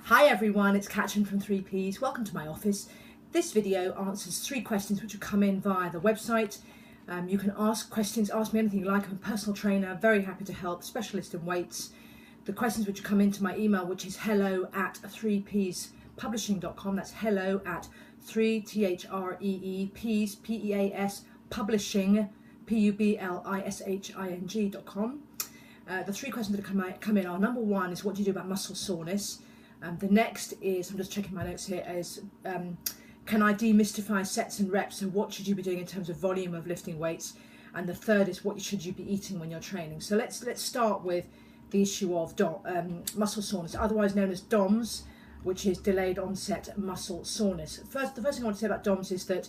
Hi everyone, it's Catrin from 3Ps. Welcome to my office. This video answers 3 questions which have come in via the website. You can ask questions, ask me anything you like. I'm a personal trainer, very happy to help, specialist in weights. The questions which have come into my email, which is hello@3pspublishing.com. That's hello at 3 Peas publishing publishing.com. The 3 questions that have come in are: number 1 is, what do you do about muscle soreness? The next is, I'm just checking my notes here, is can I demystify sets and reps? So what should you be doing in terms of volume of lifting weights? And the third is, what should you be eating when you're training? So let's start with the issue of muscle soreness, otherwise known as DOMS, which is delayed onset muscle soreness. The first thing I want to say about DOMS is that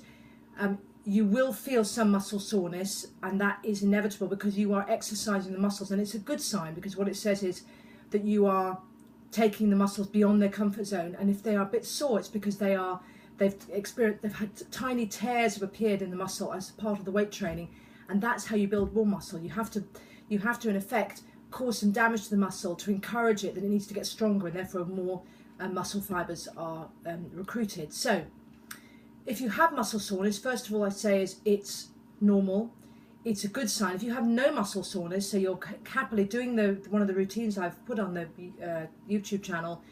you will feel some muscle soreness, and that is inevitable because you are exercising the muscles, and it's a good sign because what it says is that you are taking the muscles beyond their comfort zone. And if they are a bit sore, it's because they've had tiny tears have appeared in the muscle as part of the weight training, and that's how you build more muscle. You have to in effect cause some damage to the muscle to encourage it that it needs to get stronger, and therefore more muscle fibers are recruited. So if you have muscle soreness, first of all, I say is it's normal. It's a good sign. If you have no muscle soreness, so you're happily doing one of the routines I've put on the YouTube channel,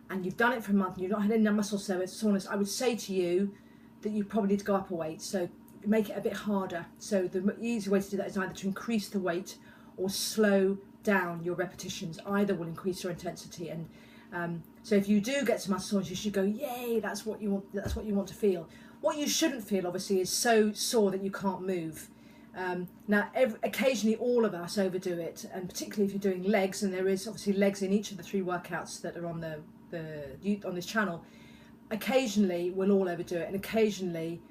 and you've done it for a month and you've not had any muscle soreness, I would say to you that you probably need to go up a weight. So make it a bit harder. So the easy way to do that is either to increase the weight or slow down your repetitions. Either will increase your intensity. And so if you do get some muscle soreness, you should go, yay, that's what you want. That's what you want to feel. What you shouldn't feel, obviously, is so sore that you can't move. Now, occasionally all of us overdo it, and particularly if you're doing legs, and there is obviously legs in each of the 3 workouts that are on on this channel. Occasionally we'll all overdo it, and occasionally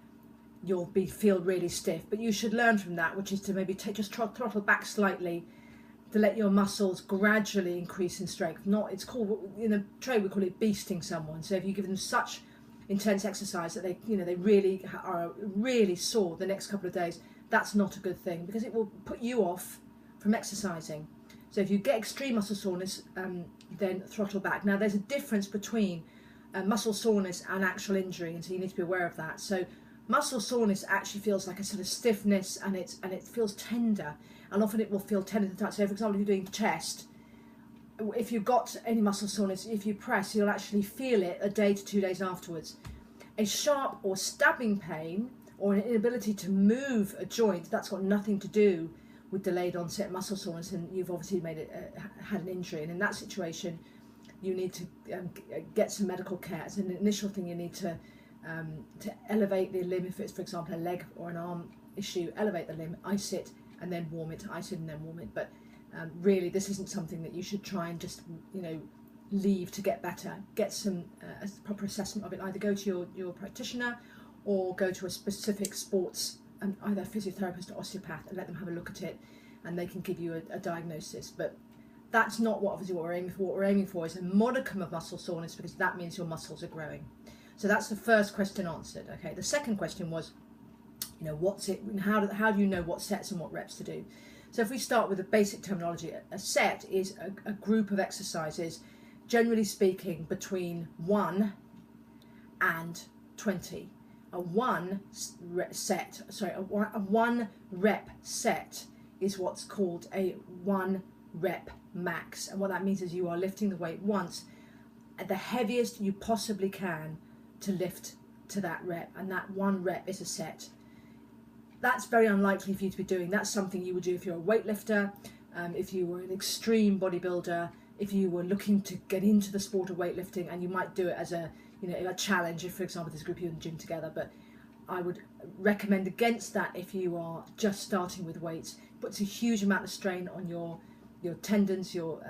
you'll feel really stiff. But you should learn from that, which is to maybe just throttle back slightly to let your muscles gradually increase in strength. It's called, in the trade we call it beasting someone. So if you give them such intense exercise that they really are really sore the next couple of days, that's not a good thing because it will put you off from exercising. So if you get extreme muscle soreness, then throttle back. Now there's a difference between muscle soreness and actual injury, and so you need to be aware of that. So muscle soreness actually feels like a sort of stiffness, and it feels tender, and often it will feel tender to the touch. So for example, if you're doing chest, if you've got any muscle soreness, if you press, you'll actually feel it a day to 2 days afterwards. A sharp or stabbing pain or an inability to move a joint, that's got nothing to do with delayed onset muscle soreness, and you've obviously had an injury. And in that situation, you need to get some medical care. As an initial thing, you need to elevate the limb. If it's, for example, a leg or an arm issue, elevate the limb, ice it, and then warm it. Ice it and then warm it. But really, this isn't something that you should try and just leave to get better. Get some proper assessment of it. Either go to your practitioner or go to a specific sports, either physiotherapist or osteopath, and let them have a look at it, and they can give you a diagnosis. But that's not what we're aiming for. What we're aiming for is a modicum of muscle soreness, because that means your muscles are growing. So that's the first question answered. Okay. The second question was, what's it? How do you know what sets and what reps to do? So if we start with the basic terminology, a set is a group of exercises, generally speaking, between 1 and 20. A 1 rep set is what's called a 1 rep max. And what that means is you are lifting the weight once at the heaviest you possibly can to lift to that rep, and that 1 rep is a set. That's very unlikely for you to be doing. That's something you would do if you're a weightlifter, if you were an extreme bodybuilder, if you were looking to get into the sport of weightlifting, and you might do it as a challenge. If, for example, there's a group of you in the gym together. But I would recommend against that if you are just starting with weights. It puts a huge amount of strain on your tendons, your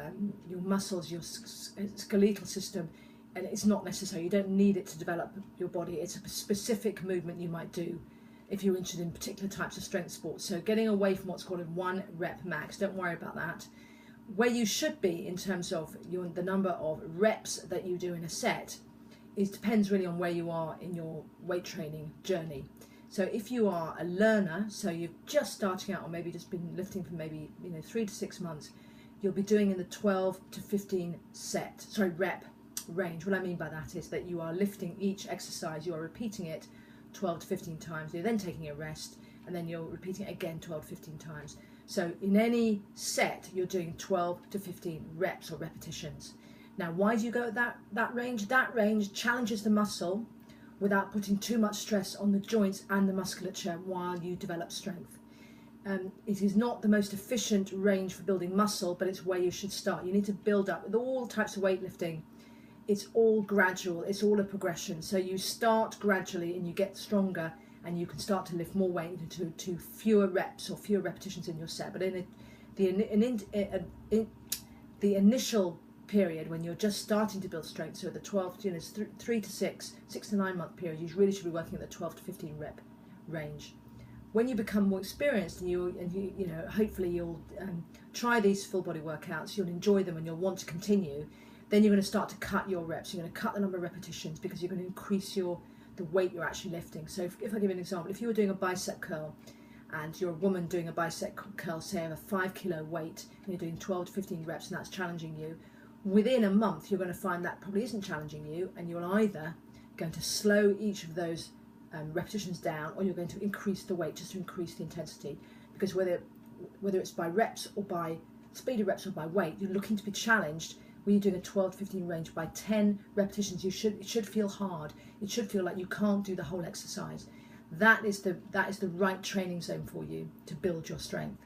muscles, your skeletal system, and it's not necessary. You don't need it to develop your body. It's a specific movement you might do if you're interested in particular types of strength sports. So getting away from what's called a 1 rep max, don't worry about that. Where you should be in terms of the number of reps that you do in a set, it depends really on where you are in your weight training journey. So if you are a learner, so you're just starting out, or maybe just been lifting for maybe 3 to 6 months, you'll be doing in the 12 to 15 rep range. What I mean by that is that you are lifting each exercise, you are repeating it 12 to 15 times, you're then taking a rest, and then you're repeating it again 12 to 15 times. So in any set, you're doing 12 to 15 reps or repetitions. Now, why do you go at that range? That range challenges the muscle without putting too much stress on the joints and the musculature while you develop strength. It is not the most efficient range for building muscle, but it's where you should start. You need to build up with all types of weightlifting. It's all gradual, it's all a progression. So you start gradually and you get stronger, and you can start to lift more weight to fewer reps or fewer repetitions in your set. But in the initial period, when you're just starting to build strength, so the 12, 3 to 6 to 9 month period, you really should be working at the 12 to 15 rep range. When you become more experienced and you know, hopefully you'll try these full body workouts, you'll enjoy them and you'll want to continue, then you're going to start to cut your reps. You're going to cut the number of repetitions because you're going to increase the weight you're actually lifting. So if I give you an example, if you were doing a bicep curl and you're a woman doing a bicep curl, say of a 5 kilo weight, and you're doing 12 to 15 reps and that's challenging you, within a month you're going to find that probably isn't challenging you, and you're either going to slow each of those repetitions down, or you're going to increase the weight just to increase the intensity. Because whether it's by reps or by speed of reps or by weight, you're looking to be challenged. When you're doing a 12 to 15 range, by 10 repetitions, it should feel hard. It should feel like you can't do the whole exercise. That is the right training zone for you to build your strength.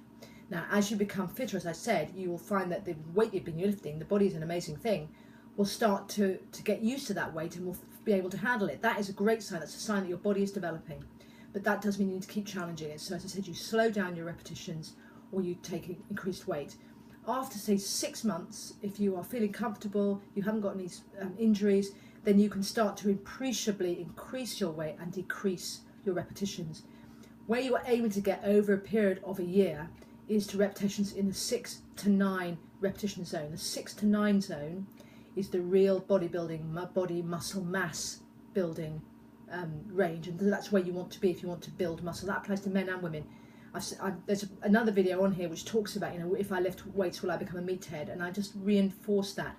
Now, as you become fitter, as I said, you will find that the weight you've been lifting, the body is an amazing thing, will start to get used to that weight and will be able to handle it. That is a great sign. That's a sign that your body is developing. But that does mean you need to keep challenging it. So as I said, you slow down your repetitions or you take increased weight. After, say, 6 months, if you are feeling comfortable, you haven't got any injuries, then you can start to appreciably increase your weight and decrease your repetitions. Where you are aiming to get over a period of a year is to repetitions in the 6 to 9 repetition zone. The 6 to 9 zone is the real bodybuilding, body muscle mass building range, and that's where you want to be if you want to build muscle. That applies to men and women. There's another video on here which talks about, you know, if I lift weights will I become a meathead, and I just reinforce that.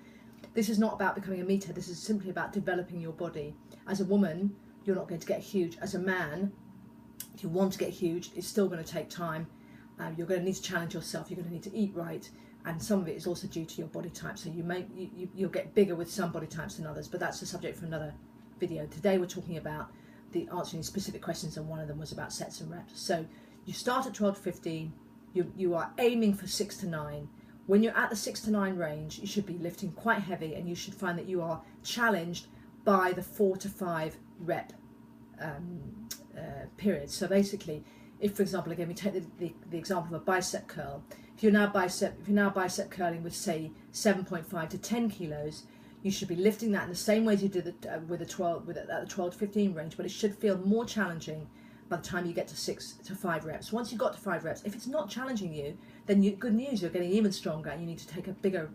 This is not about becoming a meathead, this is simply about developing your body. As a woman, you're not going to get huge. As a man, if you want to get huge, it's still going to take time. You're going to need to challenge yourself, you're going to need to eat right, and some of it is also due to your body type. So you'll get bigger with some body types than others, but that's a subject for another video. Today we're talking about answering specific questions, and one of them was about sets and reps. So you start at 12 to 15, you are aiming for 6 to 9. When you're at the 6 to 9 range, you should be lifting quite heavy, and you should find that you are challenged by the 4 to 5 rep period. So basically, if, for example, again, we take the example of a bicep curl. If you're now bicep curling with, say, 7.5 to 10 kilos, you should be lifting that in the same way as you did at the 12 to 15 range, but it should feel more challenging by the time you get to 6 to 5 reps. Once you've got to 5 reps, if it's not challenging you, then good news, you're getting even stronger, and you need to take a bigger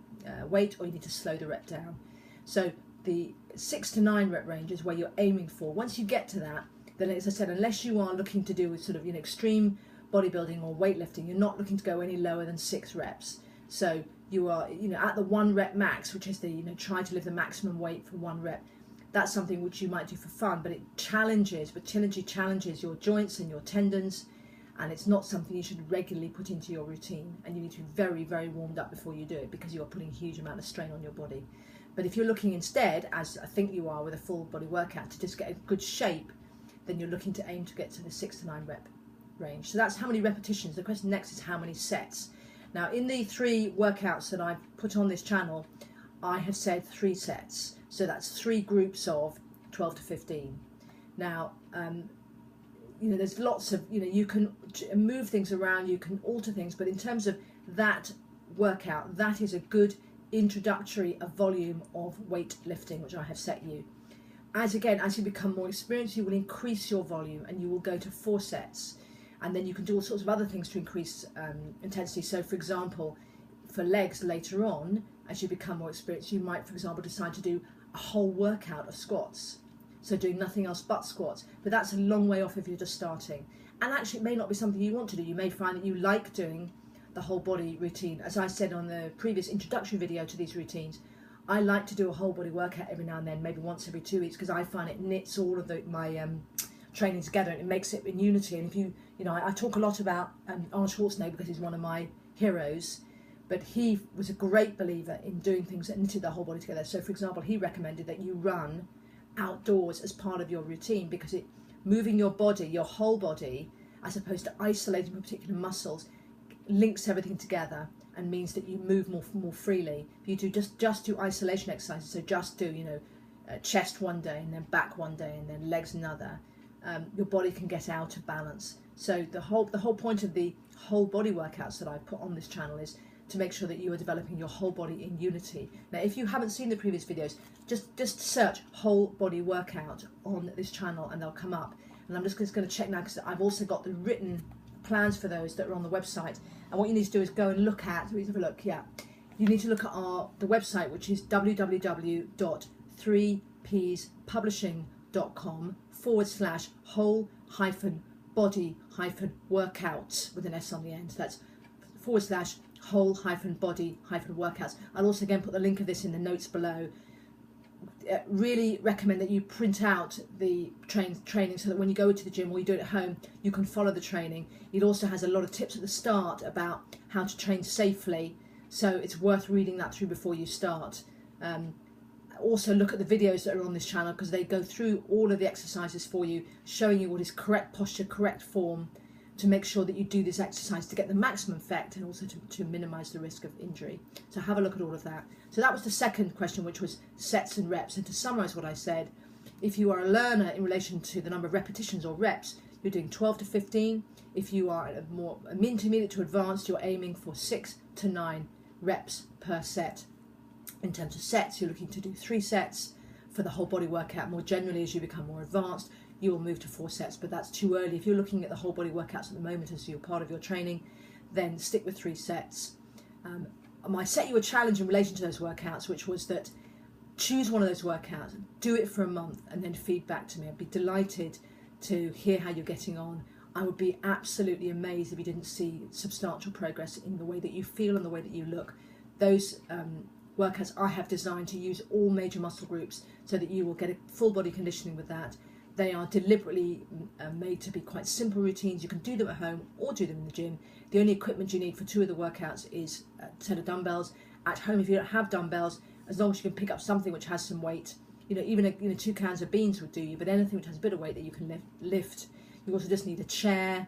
weight, or you need to slow the rep down. So the 6 to 9 rep range is where you're aiming for. Once you get to that, then, as I said, unless you are looking to do sort of, you know, extreme bodybuilding or weightlifting, you're not looking to go any lower than 6 reps. So you are, you know, at the 1 rep max, which is the, you know, trying to lift the maximum weight for 1 rep. That's something which you might do for fun, but it challenges your joints and your tendons, and it's not something you should regularly put into your routine, and you need to be very, very warmed up before you do it, because you are putting a huge amount of strain on your body. But if you're looking instead, as I think you are with a full body workout, to just get a good shape, then you're looking to aim to get to the 6 to 9 rep range. So that's how many repetitions. The question next is how many sets. Now, in the 3 workouts that I've put on this channel, I have said 3 sets. So that's 3 groups of 12 to 15. Now, you know, there's lots of, you know, you can move things around, you can alter things, but in terms of that workout, that is a good introductory volume of weightlifting, which I have set you. As you become more experienced, you will increase your volume, and you will go to 4 sets. And then you can do all sorts of other things to increase intensity. So, for example, for legs later on, as you become more experienced, you might, for example, decide to do a whole workout of squats. So doing nothing else but squats. But that's a long way off if you're just starting. And actually, it may not be something you want to do. You may find that you like doing the whole body routine. As I said on the previous introductory video to these routines, I like to do a whole body workout every now and then, maybe once every 2 weeks, because I find it knits all of my training together, and it makes it in unity. And if you know, I talk a lot about Arnold Schwarzenegger because he's one of my heroes, but he was a great believer in doing things that knitted the whole body together. So for example, he recommended that you run outdoors as part of your routine, because it moving your body, your whole body, as opposed to isolating particular muscles, links everything together and means that you move more freely. If you do just do isolation exercises, so just do, you know, chest one day and then back one day and then legs another, your body can get out of balance. So the whole point of the whole body workouts that I put on this channel is to make sure that you are developing your whole body in unity. Now, if you haven't seen the previous videos, just search whole body workout on this channel and they'll come up. And I'm just going to check now, because I've also got the written plans for those that are on the website. And what you need to do is go and look at, let's have a look, yeah. You need to look at the website, which is www.3ps.publishing.com/whole-body-workouts with an S on the end. So that's /whole-body-workouts. I'll also again put the link of this in the notes below. Really recommend that you print out the training so that when you go to the gym or you do it at home, you can follow the training. It also has a lot of tips at the start about how to train safely, so it's worth reading that through before you start. Also look at the videos that are on this channel, because they go through all of the exercises for you, showing you what is correct posture, correct form, to make sure that you do this exercise to get the maximum effect and also to minimize the risk of injury. So have a look at all of that. So that was the second question, which was sets and reps. And to summarize what I said, if you are a learner in relation to the number of repetitions or reps, you're doing 12 to 15. If you are more intermediate to advanced, you're aiming for 6 to 9 reps per set. In terms of sets, you're looking to do 3 sets for the whole body workout. More generally, as you become more advanced, you will move to 4 sets, but that's too early. If you're looking at the whole body workouts at the moment as you're part of your training, then stick with 3 sets. I set you a challenge in relation to those workouts, which was that choose one of those workouts, do it for a month, and then feed back to me. I'd be delighted to hear how you're getting on. I would be absolutely amazed if you didn't see substantial progress in the way that you feel and the way that you look. Those workouts I have designed to use all major muscle groups so that you will get a full body conditioning with that. They are deliberately made to be quite simple routines. You can do them at home or do them in the gym. The only equipment you need for 2 of the workouts is a set of dumbbells. At home, if you don't have dumbbells, as long as you can pick up something which has some weight, you know, even 2 cans of beans would do you, but anything which has a bit of weight that you can lift. You also just need a chair.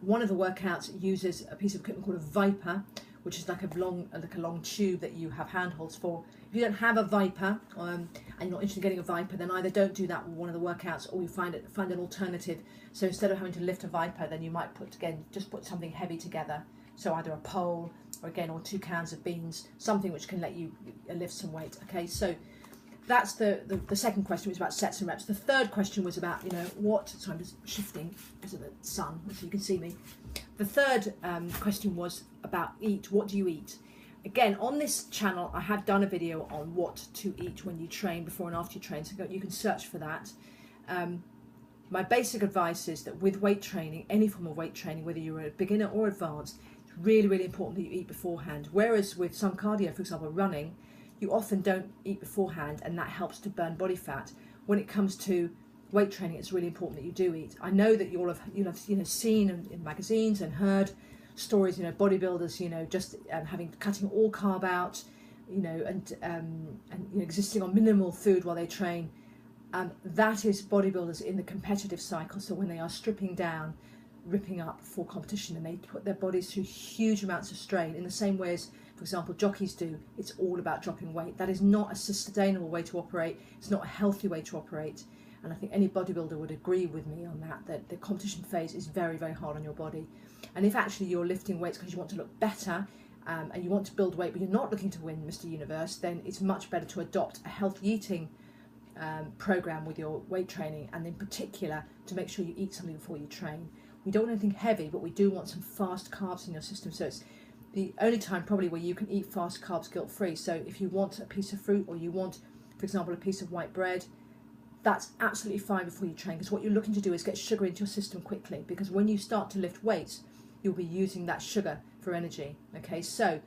One of the workouts uses a piece of equipment called a Viper, which is like a long tube that you have handholds for. If you don't have a Viper and you're not interested in getting a Viper, then either don't do that with one of the workouts, or you find an alternative. So instead of having to lift a Viper, then you might put something heavy together. So either a pole or 2 cans of beans, something which can let you lift some weight. Okay, so that's the second question, was about sets and reps. The third question was about, so I'm just shifting because of the sun, so you can see me. The third question was about eat. What do you eat? Again, on this channel, I have done a video on what to eat when you train, before and after you train, so you can search for that. My basic advice is that with weight training, any form of weight training, whether you're a beginner or advanced, it's really, really important that you eat beforehand. Whereas with some cardio, for example, running, you often don't eat beforehand, and that helps to burn body fat. When it comes to weight training, it's really important that you do eat. I know that you'll have seen in magazines and heard stories, bodybuilders, just cutting all carb out, and existing on minimal food while they train. That is bodybuilders in the competitive cycle. So when they are stripping down, ripping up for competition, and they put their bodies through huge amounts of strain, in the same way as, for example, jockeys do, it's all about dropping weight. That is not a sustainable way to operate. It's not a healthy way to operate. And I think any bodybuilder would agree with me on that the competition phase is very, very hard on your body. And if actually you're lifting weights because you want to look better and you want to build weight, but you're not looking to win Mr. Universe, then it's much better to adopt a healthy eating program with your weight training, and in particular to make sure you eat something before you train. We don't want anything heavy, but we do want some fast carbs in your system. So it's the only time probably where you can eat fast carbs guilt-free. So if you want a piece of fruit, or you want, for example, a piece of white bread, that's absolutely fine before you train, because what you're looking to do is get sugar into your system quickly, because when you start to lift weights, you'll be using that sugar for energy. Okay, so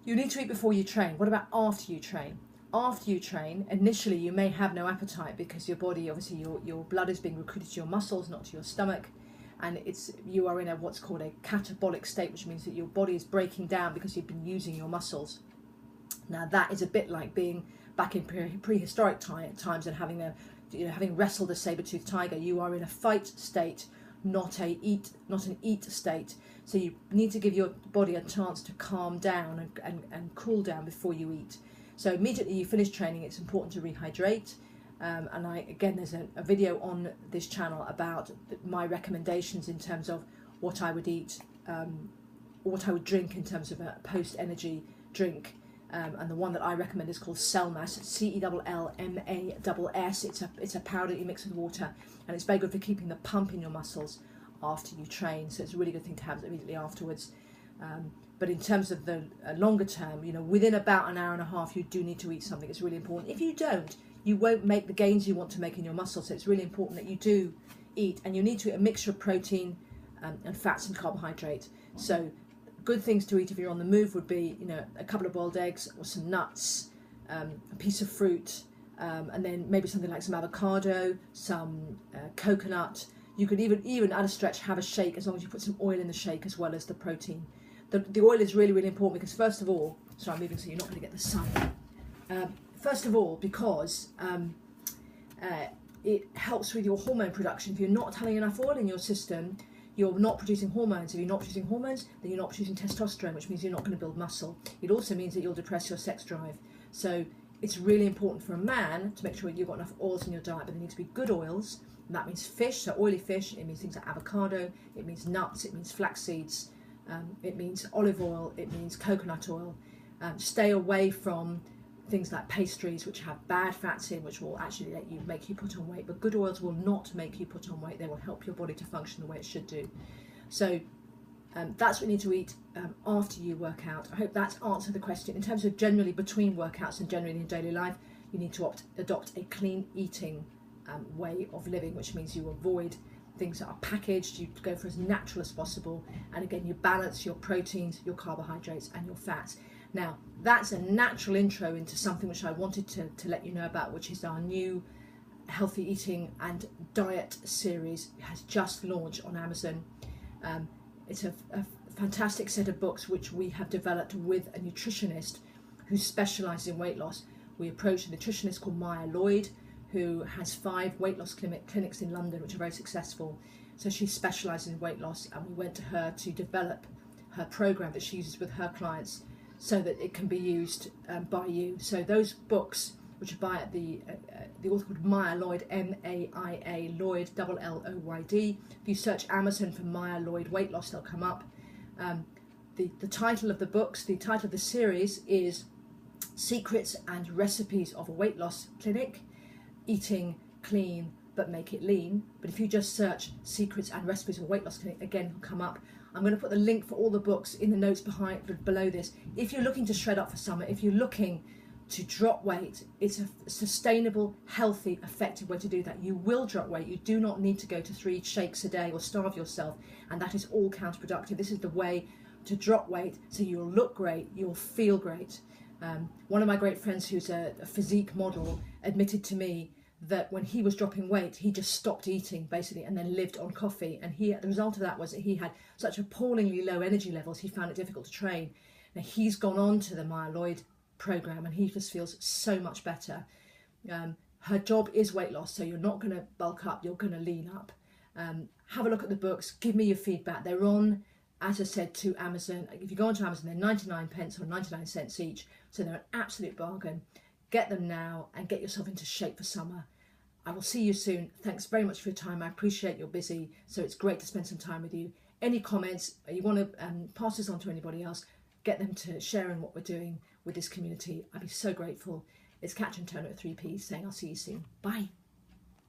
You need to eat before you train. What about after you train? After you train, initially you may have no appetite because your body, obviously your blood is being recruited to your muscles, not to your stomach. And you are in what's called a catabolic state, which means that your body is breaking down because you've been using your muscles. Now that is a bit like being back in prehistoric times and having wrestled a saber-toothed tiger. You are in a fight state, not an eat state. So you need to give your body a chance to calm down and cool down before you eat. So immediately you finish training, it's important to rehydrate. Again, there's a video on this channel about my recommendations in terms of what I would eat, what I would drink in terms of a post-energy drink. And the one that I recommend is called Celmas, CELLMASS. It's a powder that you mix with water, and it's very good for keeping the pump in your muscles after you train. So it's a really good thing to have immediately afterwards. But in terms of the longer term, within about an hour and a half, you do need to eat something. It's really important. If you don't, you won't make the gains you want to make in your muscles. So it's really important that you do eat, and you need to eat a mixture of protein and fats and carbohydrate. So good things to eat if you're on the move would be, a couple of boiled eggs or some nuts, a piece of fruit, and then maybe something like some avocado, some coconut. You could even at a stretch have a shake, as long as you put some oil in the shake as well as the protein. The oil is really, really important because first of all, sorry, I'm moving so you're not going to get the sun. First of all, because it helps with your hormone production. If you're not having enough oil in your system, you're not producing hormones. If you're not producing hormones, then you're not producing testosterone, which means you're not going to build muscle. It also means that you'll depress your sex drive. So it's really important for a man to make sure you've got enough oils in your diet, but they need to be good oils. And that means fish, so oily fish. It means things like avocado. It means nuts. It means flax seeds. It means olive oil. It means coconut oil. Stay away from things like pastries, which have bad fats in, which will actually make you put on weight. But good oils will not make you put on weight. They will help your body to function the way it should do. So that's what you need to eat after you work out. I hope that's answered the question. In terms of generally between workouts and generally in daily life, you need to adopt a clean eating way of living, which means you avoid things that are packaged. You go for as natural as possible, and again, you balance your proteins, your carbohydrates, and your fats. Now, that's a natural intro into something which I wanted to let you know about, which is our new healthy eating and diet series. It has just launched on Amazon. It's a fantastic set of books which we have developed with a nutritionist who specialises in weight loss. We approached a nutritionist called Maia Lloyd, who has 5 weight loss clinics in London, which are very successful. So she specialises in weight loss, and we went to her to develop her program that she uses with her clients so that it can be used by you. So those books, which are by the author called Maia Lloyd, M-A-I-A, Lloyd, L-L-O-Y-D. If you search Amazon for Maia Lloyd weight loss, they'll come up. The title of the books, the title of the series is Secrets and Recipes of a Weight Loss Clinic, Eating Clean but Make It Lean. But if you just search Secrets and Recipes of a Weight Loss Clinic, again, it'll come up. I'm going to put the link for all the books in the notes below this. If you're looking to shred up for summer, if you're looking to drop weight, it's a sustainable, healthy, effective way to do that. You will drop weight. You do not need to go to 3 shakes a day or starve yourself, and that is all counterproductive. This is the way to drop weight so you'll look great, you'll feel great. One of my great friends who's a physique model admitted to me that when he was dropping weight, he just stopped eating basically and then lived on coffee. And the result of that was that he had such appallingly low energy levels, he found it difficult to train. Now he's gone on to the Maia Lloyd program and he just feels so much better. Her job is weight loss, so you're not going to bulk up, you're going to lean up. Have a look at the books, give me your feedback. They're on, as I said, to Amazon. If you go onto Amazon, they're 99 pence or 99 cents each, so they're an absolute bargain. Get them now and get yourself into shape for summer. I will see you soon. Thanks very much for your time. I appreciate you're busy, so it's great to spend some time with you. Any comments, you want to pass this on to anybody else, get them to share in what we're doing with this community. I'd be so grateful. It's Catrin at 3P saying I'll see you soon. Bye.